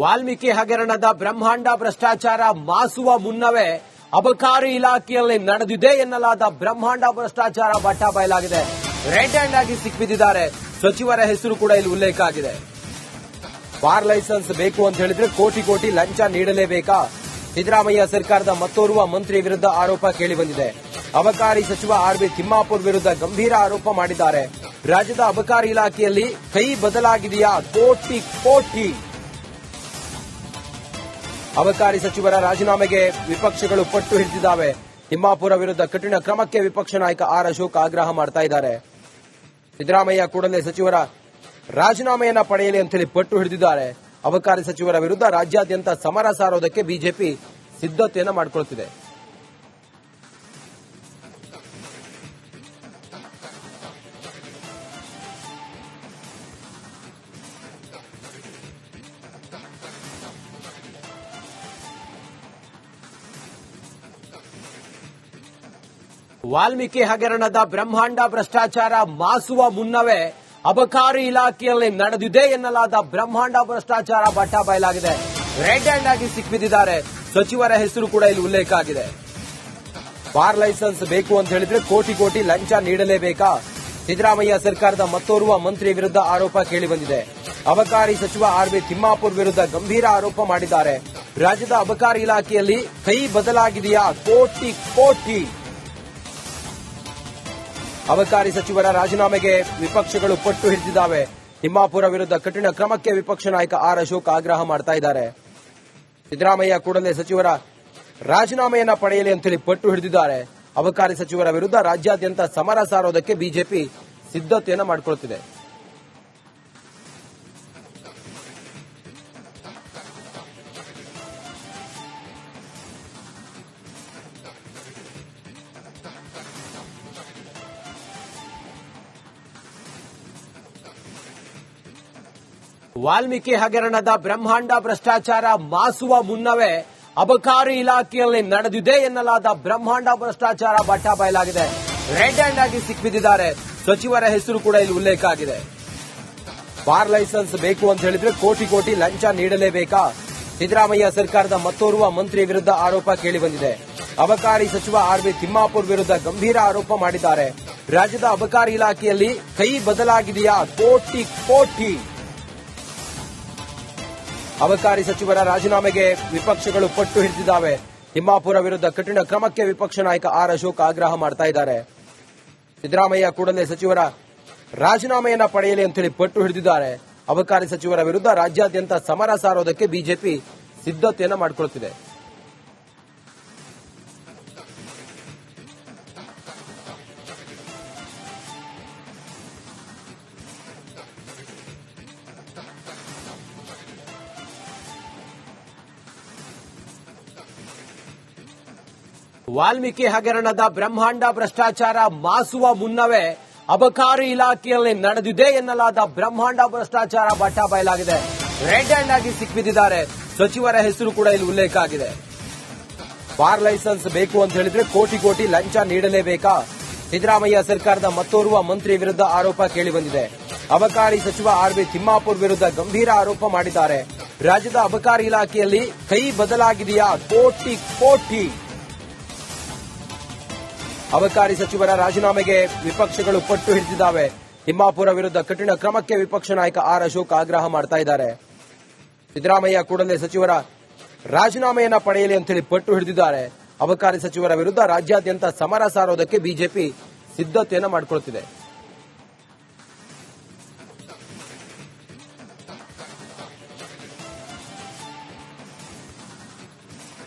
ವಾಲ್ಮೀಕಿ ಹಗರಣದ ಬ್ರಹ್ಮಾಂಡ ಭ್ರಷ್ಟಾಚಾರ ಮಾಸುವ ಮುನ್ನವೇ ಅಬಕಾರಿ ಇಲಾಖೆಯಲ್ಲಿ ನಡೆದಿದೆ ಎನ್ನಲಾದ ಬ್ರಹ್ಮಾಂಡ ಭ್ರಷ್ಟಾಚಾರ ಬಟ್ಟ ಬಯಲಾಗಿದೆ. ರೆಡ್ ಹ್ಯಾಂಡ್ ಆಗಿ ಸಿಕ್ಕಿಬಿದ್ದಿದ್ದಾರೆ. ಸಚಿವರ ಹೆಸರು ಕೂಡ ಇಲ್ಲಿ ಉಲ್ಲೇಖ ಆಗಿದೆ. ಬಾರ್ ಲೈಸೆನ್ಸ್ ಬೇಕು ಅಂತ ಹೇಳಿದ್ರೆ ಕೋಟಿ ಕೋಟಿ ಲಂಚ ನೀಡಲೇಬೇಕಾ? ಸಿದ್ದರಾಮಯ್ಯ ಸರ್ಕಾರದ ಮತ್ತೋರ್ವ ಮಂತ್ರಿ ವಿರುದ್ಧ ಆರೋಪ ಕೇಳಿಬಂದಿದೆ. ಅಬಕಾರಿ ಸಚಿವ ಆರ್.ಬಿ. ತಿಮ್ಮಾಪುರ್ ವಿರುದ್ಧ ಗಂಭೀರ ಆರೋಪ ಮಾಡಿದ್ದಾರೆ. ರಾಜ್ಯದ ಅಬಕಾರಿ ಇಲಾಖೆಯಲ್ಲಿ ಕೈ ಬದಲಾಗಿದೆಯಾ? ಕೋಟಿ ಕೋಟಿ. ಅಬಕಾರಿ ಸಚಿವರ ರಾಜೀನಾಮೆಗೆ ವಿಪಕ್ಷಗಳು ಪಟ್ಟು ಹಿಡಿದಿದ್ದಾವೆ. ತಿಮ್ಮಾಪುರ ವಿರುದ್ಧ ಕಠಿಣ ಕ್ರಮಕ್ಕೆ ವಿಪಕ್ಷ ನಾಯಕ ಆರ್. ಅಶೋಕ್ ಆಗ್ರಹ ಮಾಡ್ತಾ ಇದ್ದಾರೆ. ಸಿದ್ದರಾಮಯ್ಯ ಕೂಡಲೇ ಸಚಿವರ ರಾಜೀನಾಮೆಯನ್ನ ಪಡೆಯಲಿ ಅಂತೇಳಿ ಪಟ್ಟು ಹಿಡಿದಿದ್ದಾರೆ. ಅಬಕಾರಿ ಸಚಿವರ ವಿರುದ್ಧ ರಾಜ್ಯಾದ್ಯಂತ ಸಮರ ಸಾರೋದಕ್ಕೆ ಬಿಜೆಪಿ ಸಿದ್ಧತೆಯನ್ನು ಮಾಡಿಕೊಳ್ಳುತ್ತಿದೆ. ವಾಲ್ಮೀಕಿ ಹಗರಣದ ಬ್ರಹ್ಮಾಂಡ ಭ್ರಷ್ಟಾಚಾರ ಮಾಸುವ ಮುನ್ನವೇ ಅಬಕಾರಿ ಇಲಾಖೆಯಲ್ಲಿ ನಡೆದಿದೆ ಎನ್ನಲಾದ ಬ್ರಹ್ಮಾಂಡ ಭ್ರಷ್ಟಾಚಾರ ಬಟ್ಟ ಬಯಲಾಗಿದೆ. ರೆಡ್ ಹ್ಯಾಂಡ್ ಆಗಿ ಸಿಕ್ಕಿಬಿದ್ದಿದ್ದಾರೆ. ಸಚಿವರ ಹೆಸರು ಕೂಡ ಇಲ್ಲಿ ಉಲ್ಲೇಖ ಆಗಿದೆ. ಬಾರ್ ಲೈಸೆನ್ಸ್ ಬೇಕು ಅಂತ ಹೇಳಿದ್ರೆ ಕೋಟಿ ಕೋಟಿ ಲಂಚ ನೀಡಲೇಬೇಕಾ? ಸಿದ್ದರಾಮಯ್ಯ ಸರ್ಕಾರದ ಮತ್ತೋರ್ವ ಮಂತ್ರಿ ವಿರುದ್ಧ ಆರೋಪ ಕೇಳಿಬಂದಿದೆ. ಅಬಕಾರಿ ಸಚಿವ ಆರ್.ಬಿ. ತಿಮ್ಮಾಪುರ್ ವಿರುದ್ಧ ಗಂಭೀರ ಆರೋಪ ಮಾಡಿದ್ದಾರೆ. ರಾಜ್ಯದ ಅಬಕಾರಿ ಇಲಾಖೆಯಲ್ಲಿ ಕೈ ಬದಲಾಗಿದೆಯಾ? ಕೋಟಿ ಕೋಟಿ. ಅಬಕಾರಿ ಸಚಿವರ ರಾಜೀನಾಮೆಗೆ ವಿಪಕ್ಷಗಳು ಪಟ್ಟು ಹಿಡಿದಿದ್ದಾವೆ. ತಿಮ್ಮಾಪುರ ವಿರುದ್ಧ ಕಠಿಣ ಕ್ರಮಕ್ಕೆ ವಿಪಕ್ಷ ನಾಯಕ ಆರ್. ಅಶೋಕ್ ಆಗ್ರಹ ಮಾಡ್ತಾ ಇದ್ದಾರೆ. ಸಿದ್ದರಾಮಯ್ಯ ಕೂಡಲೇ ಸಚಿವರ ರಾಜೀನಾಮೆಯನ್ನ ಪಡೆಯಲಿ ಅಂತೇಳಿ ಪಟ್ಟು ಹಿಡಿದಿದ್ದಾರೆ. ಅಬಕಾರಿ ಸಚಿವರ ವಿರುದ್ಧ ರಾಜ್ಯಾದ್ಯಂತ ಸಮರ ಸಾರೋದಕ್ಕೆ ಬಿಜೆಪಿ ಸಿದ್ಧತೆಯನ್ನು ಮಾಡಿಕೊಳ್ಳುತ್ತಿದೆ. ವಾಲ್ಮೀಕಿ ಹಗರಣದ ಬ್ರಹ್ಮಾಂಡ ಭ್ರಷ್ಟಾಚಾರ ಮಾಸುವ ಮುನ್ನವೇ ಅಬಕಾರಿ ಇಲಾಖೆಯಲ್ಲಿ ನಡೆದಿದೆ ಎನ್ನಲಾದ ಬ್ರಹ್ಮಾಂಡ ಭ್ರಷ್ಟಾಚಾರ ಬಟ್ಟ ಬಯಲಾಗಿದೆ. ರೆಡ್ ಹ್ಯಾಂಡ್ ಆಗಿ ಸಿಕ್ಕಿಬಿದ್ದಿದ್ದಾರೆ. ಸಚಿವರ ಹೆಸರು ಕೂಡ ಇಲ್ಲಿ ಉಲ್ಲೇಖ ಆಗಿದೆ. ಬಾರ್ ಲೈಸೆನ್ಸ್ ಬೇಕು ಅಂತ ಹೇಳಿದ್ರೆ ಕೋಟಿ ಕೋಟಿ ಲಂಚ ನೀಡಲೇಬೇಕಾ? ಸಿದ್ದರಾಮಯ್ಯ ಸರ್ಕಾರದ ಮತ್ತೋರ್ವ ಮಂತ್ರಿ ವಿರುದ್ಧ ಆರೋಪ ಕೇಳಿಬಂದಿದೆ. ಅಬಕಾರಿ ಸಚಿವ ಆರ್.ಬಿ. ತಿಮ್ಮಾಪುರ್ ವಿರುದ್ಧ ಗಂಭೀರ ಆರೋಪ ಮಾಡಿದ್ದಾರೆ. ರಾಜ್ಯದ ಅಬಕಾರಿ ಇಲಾಖೆಯಲ್ಲಿ ಕೈ ಬದಲಾಗಿದೆಯಾ? ಕೋಟಿ ಕೋಟಿ. ಅಬಕಾರಿ ಸಚಿವರ ರಾಜೀನಾಮೆಗೆ ವಿಪಕ್ಷಗಳು ಪಟ್ಟು ಹಿಡಿದಿದ್ದಾವೆ. ತಿಮ್ಮಾಪುರ ವಿರುದ್ಧ ಕಠಿಣ ಕ್ರಮಕ್ಕೆ ವಿಪಕ್ಷ ನಾಯಕ ಆರ್. ಅಶೋಕ್ ಆಗ್ರಹ ಮಾಡ್ತಾ ಇದ್ದಾರೆ. ಸಿದ್ದರಾಮಯ್ಯ ಕೂಡಲೇ ಸಚಿವರ ರಾಜೀನಾಮೆಯನ್ನ ಪಡೆಯಲಿ ಅಂತೇಳಿ ಪಟ್ಟು ಹಿಡಿದಿದ್ದಾರೆ. ಅಬಕಾರಿ ಸಚಿವರ ವಿರುದ್ಧ ರಾಜ್ಯಾದ್ಯಂತ ಸಮರ ಸಾರೋದಕ್ಕೆ ಬಿಜೆಪಿ ಸಿದ್ಧತೆಯನ್ನು ಮಾಡಿಕೊಳ್ಳುತ್ತಿದೆ. ವಾಲ್ಮೀಕಿ ಹಗರಣದ ಬ್ರಹ್ಮಾಂಡ ಭ್ರಷ್ಟಾಚಾರ ಮಾಸುವ ಮುನ್ನವೇ ಅಬಕಾರಿ ಇಲಾಖೆಯಲ್ಲಿ ನಡೆದಿದೆ ಎನ್ನಲಾದ ಬ್ರಹ್ಮಾಂಡ ಭ್ರಷ್ಟಾಚಾರ ಬಟ್ಟ ಬಯಲಾಗಿದೆ. ರೆಡ್ ಹ್ಯಾಂಡ್ ಆಗಿ ಸಿಕ್ಕಿಬಿದ್ದಿದ್ದಾರೆ. ಸಚಿವರ ಹೆಸರು ಕೂಡ ಇಲ್ಲಿ ಉಲ್ಲೇಖ ಆಗಿದೆ. ಬಾರ್ ಲೈಸೆನ್ಸ್ ಬೇಕು ಅಂತ ಹೇಳಿದ್ರೆ ಕೋಟಿ ಕೋಟಿ ಲಂಚ ನೀಡಲೇಬೇಕಾ? ಸಿದ್ದರಾಮಯ್ಯ ಸರ್ಕಾರದ ಮತ್ತೋರ್ವ ಮಂತ್ರಿ ವಿರುದ್ಧ ಆರೋಪ ಕೇಳಿಬಂದಿದೆ. ಅಬಕಾರಿ ಸಚಿವ ಆರ್.ಬಿ. ತಿಮ್ಮಾಪುರ್ ವಿರುದ್ಧ ಗಂಭೀರ ಆರೋಪ ಮಾಡಿದ್ದಾರೆ. ರಾಜ್ಯದ ಅಬಕಾರಿ ಇಲಾಖೆಯಲ್ಲಿ ಕೈ ಬದಲಾಗಿದೆಯಾ? ಕೋಟಿ ಕೋಟಿ. ಅಬಕಾರಿ ಸಚಿವರ ರಾಜೀನಾಮೆಗೆ ವಿಪಕ್ಷಗಳು ಪಟ್ಟು ಹಿಡಿದಿದ್ದಾವೆ. ತಿಮ್ಮಾಪುರ ವಿರುದ್ಧ ಕಠಿಣ ಕ್ರಮಕ್ಕೆ ವಿಪಕ್ಷ ನಾಯಕ ಆರ್. ಅಶೋಕ್ ಆಗ್ರಹ ಮಾಡ್ತಾ ಇದ್ದಾರೆ. ಸಿದ್ದರಾಮಯ್ಯ ಕೂಡಲೇ ಸಚಿವರ ರಾಜೀನಾಮೆಯನ್ನ ಪಡೆಯಲಿ ಅಂತೇಳಿ ಪಟ್ಟು ಹಿಡಿದಿದ್ದಾರೆ. ಅಬಕಾರಿ ಸಚಿವರ ವಿರುದ್ಧ ರಾಜ್ಯಾದ್ಯಂತ ಸಮರ ಸಾರೋದಕ್ಕೆ ಬಿಜೆಪಿ ಸಿದ್ಧತೆಯನ್ನು ಮಾಡಿಕೊಳ್ಳುತ್ತಿದೆ.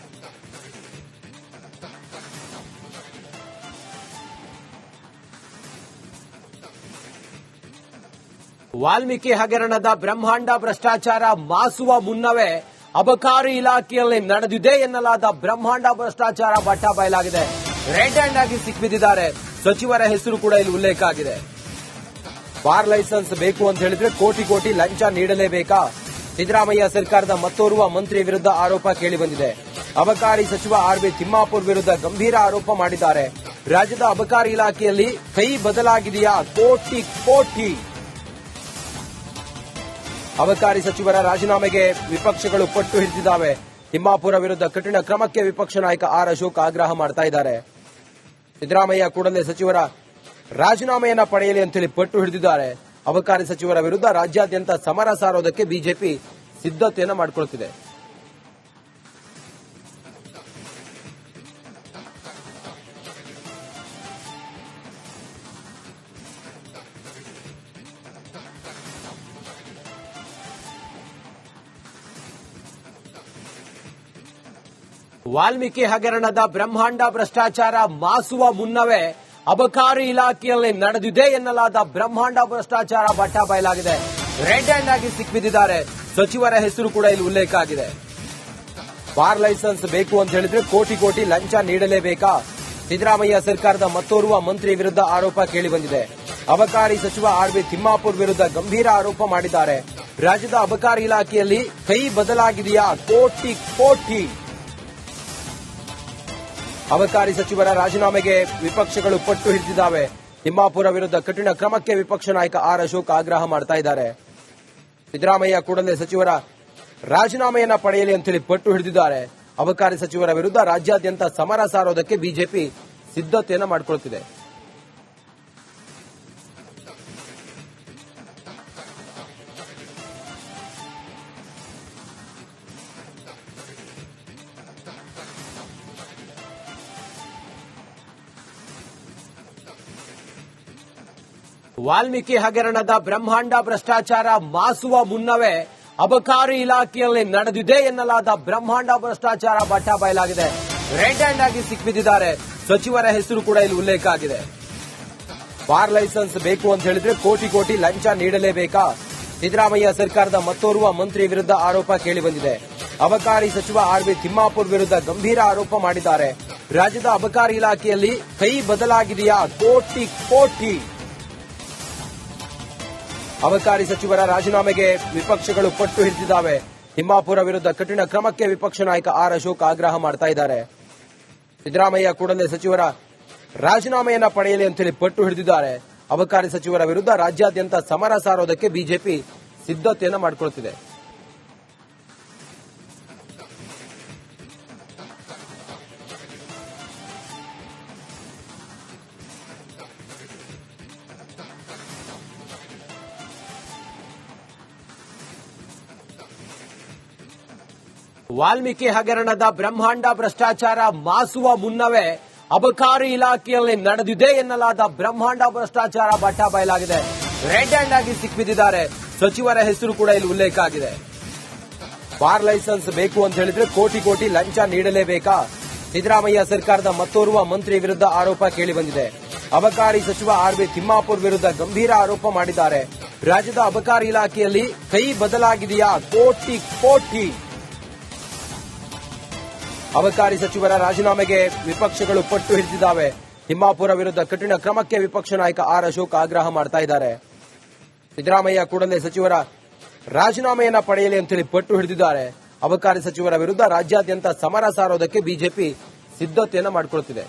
ವಾಲ್ಮೀಕಿ ಹಗರಣದ ಬ್ರಹ್ಮಾಂಡ ಭ್ರಷ್ಟಾಚಾರ ಮಾಸುವ ಮುನ್ನವೇ ಅಬಕಾರಿ ಇಲಾಖೆಯಲ್ಲಿ ನಡೆದಿದೆ ಎನ್ನಲಾದ ಬ್ರಹ್ಮಾಂಡ ಭ್ರಷ್ಟಾಚಾರ ಬಟ್ಟ ಬಯಲಾಗಿದೆ. ರೆಡ್ ಹ್ಯಾಂಡ್ ಆಗಿ ಸಿಕ್ಕಿಬಿದ್ದಿದ್ದಾರೆ. ಸಚಿವರ ಹೆಸರು ಕೂಡ ಇಲ್ಲಿ ಉಲ್ಲೇಖ ಆಗಿದೆ. ಬಾರ್ ಲೈಸೆನ್ಸ್ ಬೇಕು ಅಂತ ಹೇಳಿದ್ರೆ ಕೋಟಿ ಕೋಟಿ ಲಂಚ ನೀಡಲೇಬೇಕಾ? ಸಿದ್ದರಾಮಯ್ಯ ಸರ್ಕಾರದ ಮತ್ತೋರ್ವ ಮಂತ್ರಿ ವಿರುದ್ಧ ಆರೋಪ ಕೇಳಿಬಂದಿದೆ. ಅಬಕಾರಿ ಸಚಿವ ಆರ್.ಬಿ. ತಿಮ್ಮಾಪುರ್ ವಿರುದ್ಧ ಗಂಭೀರ ಆರೋಪ ಮಾಡಿದ್ದಾರೆ. ರಾಜ್ಯದ ಅಬಕಾರಿ ಇಲಾಖೆಯಲ್ಲಿ ಕೈ ಬದಲಾಗಿದೆಯಾ? ಕೋಟಿ ಕೋಟಿ. ಅಬಕಾರಿ ಸಚಿವರ ರಾಜೀನಾಮೆಗೆ ವಿಪಕ್ಷಗಳು ಪಟ್ಟು ಹಿಡಿದಿದ್ದಾವೆ. ತಿಮ್ಮಾಪುರ ವಿರುದ್ಧ ಕಠಿಣ ಕ್ರಮಕ್ಕೆ ವಿಪಕ್ಷ ನಾಯಕ ಆರ್ ಅಶೋಕ್ ಆಗ್ರಹ ಮಾಡ್ತಾ ಇದ್ದಾರೆ. ಸಿದ್ದರಾಮಯ್ಯ ಕೂಡಲೇ ಸಚಿವರ ರಾಜೀನಾಮೆಯನ್ನ ಪಡೆಯಲಿ ಅಂತೇಳಿ ಪಟ್ಟು ಹಿಡಿದಿದ್ದಾರೆ. ಅಬಕಾರಿ ಸಚಿವರ ವಿರುದ್ಧ ರಾಜ್ಯಾದ್ಯಂತ ಸಮರ ಸಾರೋದಕ್ಕೆ ಬಿಜೆಪಿ ಸಿದ್ಧತೆಯನ್ನು ಮಾಡಿಕೊಳ್ಳುತ್ತಿದೆ. ವಾಲ್ಮೀಕಿ ಹಗರಣದ ಬ್ರಹ್ಮಾಂಡ ಭ್ರಷ್ಟಾಚಾರ ಮಾಸುವ ಮುನ್ನವೇ ಅಬಕಾರಿ ಇಲಾಖೆಯಲ್ಲಿ ನಡೆದಿದೆ ಎನ್ನಲಾದ ಬ್ರಹ್ಮಾಂಡ ಭ್ರಷ್ಟಾಚಾರ ಬಟ್ಟ ಬಯಲಾಗಿದೆ. ರೆಡ್ ಹ್ಯಾಂಡ್ ಆಗಿ ಸಿಕ್ಕಿಬಿದ್ದಿದ್ದಾರೆ. ಸಚಿವರ ಹೆಸರು ಕೂಡ ಇಲ್ಲಿ ಉಲ್ಲೇಖ ಆಗಿದೆ. ಬಾರ್ ಲೈಸೆನ್ಸ್ ಬೇಕು ಅಂತ ಹೇಳಿದ್ರೆ ಕೋಟಿ ಕೋಟಿ ಲಂಚ ನೀಡಲೇಬೇಕಾ? ಸಿದ್ದರಾಮಯ್ಯ ಸರ್ಕಾರದ ಮತ್ತೋರ್ವ ಮಂತ್ರಿ ವಿರುದ್ಧ ಆರೋಪ ಕೇಳಿಬಂದಿದೆ. ಅಬಕಾರಿ ಸಚಿವ ಆರ್.ಬಿ. ತಿಮ್ಮಾಪುರ್ ವಿರುದ್ಧ ಗಂಭೀರ ಆರೋಪ ಮಾಡಿದ್ದಾರೆ. ರಾಜ್ಯದ ಅಬಕಾರಿ ಇಲಾಖೆಯಲ್ಲಿ ಕೈ ಬದಲಾಗಿದೆಯಾ? ಕೋಟಿ ಕೋಟಿ. ಅಬಕಾರಿ ಸಚಿವರ ರಾಜೀನಾಮೆಗೆ ವಿಪಕ್ಷಗಳು ಪಟ್ಟು ಹಿಡಿದಿದ್ದಾವೆ. ತಿಮ್ಮಾಪುರ ವಿರುದ್ಧ ಕಠಿಣ ಕ್ರಮಕ್ಕೆ ವಿಪಕ್ಷ ನಾಯಕ ಆರ್ ಅಶೋಕ್ ಆಗ್ರಹ ಮಾಡ್ತಾ ಇದ್ದಾರೆ. ಸಿದ್ದರಾಮಯ್ಯ ಕೂಡಲೇ ಸಚಿವರ ರಾಜೀನಾಮೆಯನ್ನ ಪಡೆಯಲಿ ಅಂತೇಳಿ ಪಟ್ಟು ಹಿಡಿದಿದ್ದಾರೆ. ಅಬಕಾರಿ ಸಚಿವರ ವಿರುದ್ಧ ರಾಜ್ಯಾದ್ಯಂತ ಸಮರ ಸಾರೋದಕ್ಕೆ ಬಿಜೆಪಿ ಸಿದ್ಧತೆಯನ್ನು ಮಾಡಿಕೊಳ್ಳುತ್ತಿದೆ. ವಾಲ್ಮೀಕಿ ಹಗರಣದ ಬ್ರಹ್ಮಾಂಡ ಭ್ರಷ್ಟಾಚಾರ ಮಾಸುವ ಮುನ್ನವೇ ಅಬಕಾರಿ ಇಲಾಖೆಯಲ್ಲಿ ನಡೆದಿದೆ ಎನ್ನಲಾದ ಬ್ರಹ್ಮಾಂಡ ಭ್ರಷ್ಟಾಚಾರ ಬಟ್ಟ ಬಯಲಾಗಿದೆ. ರೆಡ್ ಹ್ಯಾಂಡ್ ಆಗಿ ಸಿಕ್ಕಿಬಿದ್ದಿದ್ದಾರೆ. ಸಚಿವರ ಹೆಸರು ಕೂಡ ಇಲ್ಲಿ ಉಲ್ಲೇಖ ಆಗಿದೆ. ಬಾರ್ ಲೈಸೆನ್ಸ್ ಬೇಕು ಅಂತ ಹೇಳಿದ್ರೆ ಕೋಟಿ ಕೋಟಿ ಲಂಚ ನೀಡಲೇಬೇಕಾ? ಸಿದ್ದರಾಮಯ್ಯ ಸರ್ಕಾರದ ಮತ್ತೋರ್ವ ಮಂತ್ರಿ ವಿರುದ್ಧ ಆರೋಪ ಕೇಳಿಬಂದಿದೆ. ಅಬಕಾರಿ ಸಚಿವ ಆರ್.ಬಿ. ತಿಮ್ಮಾಪುರ್ ವಿರುದ್ಧ ಗಂಭೀರ ಆರೋಪ ಮಾಡಿದ್ದಾರೆ. ರಾಜ್ಯದ ಅಬಕಾರಿ ಇಲಾಖೆಯಲ್ಲಿ ಕೈ ಬದಲಾಗಿದೆಯಾ? ಕೋಟಿ ಕೋಟಿ. ಅಬಕಾರಿ ಸಚಿವರ ರಾಜೀನಾಮೆಗೆ ವಿಪಕ್ಷಗಳು ಪಟ್ಟು ಹಿಡಿದಿದ್ದಾವೆ. ತಿಮ್ಮಾಪುರ ವಿರುದ್ಧ ಕಠಿಣ ಕ್ರಮಕ್ಕೆ ವಿಪಕ್ಷ ನಾಯಕ ಆರ್ ಅಶೋಕ್ ಆಗ್ರಹ ಮಾಡ್ತಾ ಇದ್ದಾರೆ. ಸಿದ್ದರಾಮಯ್ಯ ಕೂಡಲೇ ಸಚಿವರ ರಾಜೀನಾಮೆಯನ್ನ ಪಡೆಯಲಿ ಅಂತೇಳಿ ಪಟ್ಟು ಹಿಡಿದಿದ್ದಾರೆ. ಅಬಕಾರಿ ಸಚಿವರ ವಿರುದ್ಧ ರಾಜ್ಯಾದ್ಯಂತ ಸಮರ ಸಾರೋದಕ್ಕೆ ಬಿಜೆಪಿ ಸಿದ್ಧತೆಯನ್ನು ಮಾಡಿಕೊಳ್ಳುತ್ತಿದೆ. ವಾಲ್ಮೀಕಿ ಹಗರಣದ ಬ್ರಹ್ಮಾಂಡ ಭ್ರಷ್ಟಾಚಾರ ಮಾಸುವ ಮುನ್ನವೇ ಅಬಕಾರಿ ಇಲಾಖೆಯಲ್ಲಿ ನಡೆದಿದೆ ಎನ್ನಲಾದ ಬ್ರಹ್ಮಾಂಡ ಭ್ರಷ್ಟಾಚಾರ ಬಟ್ಟ ಬಯಲಾಗಿದೆ. ರೆಡ್ ಹ್ಯಾಂಡ್ ಆಗಿ ಸಿಕ್ಕಿಬಿದ್ದಿದ್ದಾರೆ. ಸಚಿವರ ಹೆಸರು ಕೂಡ ಇಲ್ಲಿ ಉಲ್ಲೇಖ ಆಗಿದೆ. ಬಾರ್ ಲೈಸೆನ್ಸ್ ಬೇಕು ಅಂತ ಹೇಳಿದ್ರೆ ಕೋಟಿ ಕೋಟಿ ಲಂಚ ನೀಡಲೇಬೇಕಾ? ಸಿದ್ದರಾಮಯ್ಯ ಸರ್ಕಾರದ ಮತ್ತೋರ್ವ ಮಂತ್ರಿ ವಿರುದ್ಧ ಆರೋಪ ಕೇಳಿಬಂದಿದೆ. ಅಬಕಾರಿ ಸಚಿವ ಆರ್.ಬಿ. ತಿಮ್ಮಾಪುರ್ ವಿರುದ್ಧ ಗಂಭೀರ ಆರೋಪ ಮಾಡಿದ್ದಾರೆ. ರಾಜ್ಯದ ಅಬಕಾರಿ ಇಲಾಖೆಯಲ್ಲಿ ಕೈ ಬದಲಾಗಿದೆಯಾ? ಕೋಟಿ ಕೋಟಿ. ಅಬಕಾರಿ ಸಚಿವರ ರಾಜೀನಾಮೆಗೆ ವಿಪಕ್ಷಗಳು ಪಟ್ಟು ಹಿಡಿದಿದ್ದಾವೆ. ತಿಮ್ಮಾಪುರ ವಿರುದ್ಧ ಕಠಿಣ ಕ್ರಮಕ್ಕೆ ವಿಪಕ್ಷ ನಾಯಕ ಆರ್ ಅಶೋಕ್ ಆಗ್ರಹ ಮಾಡ್ತಾ ಇದ್ದಾರೆ. ಸಿದ್ದರಾಮಯ್ಯ ಕೂಡಲೇ ಸಚಿವರ ರಾಜೀನಾಮೆಯನ್ನ ಪಡೆಯಲಿ ಅಂತೇಳಿ ಪಟ್ಟು ಹಿಡಿದಿದ್ದಾರೆ. ಅಬಕಾರಿ ಸಚಿವರ ವಿರುದ್ಧ ರಾಜ್ಯಾದ್ಯಂತ ಸಮರ ಸಾರೋದಕ್ಕೆ ಬಿಜೆಪಿ ಸಿದ್ಧತೆಯನ್ನು ಮಾಡಿಕೊಳ್ಳುತ್ತಿದೆ.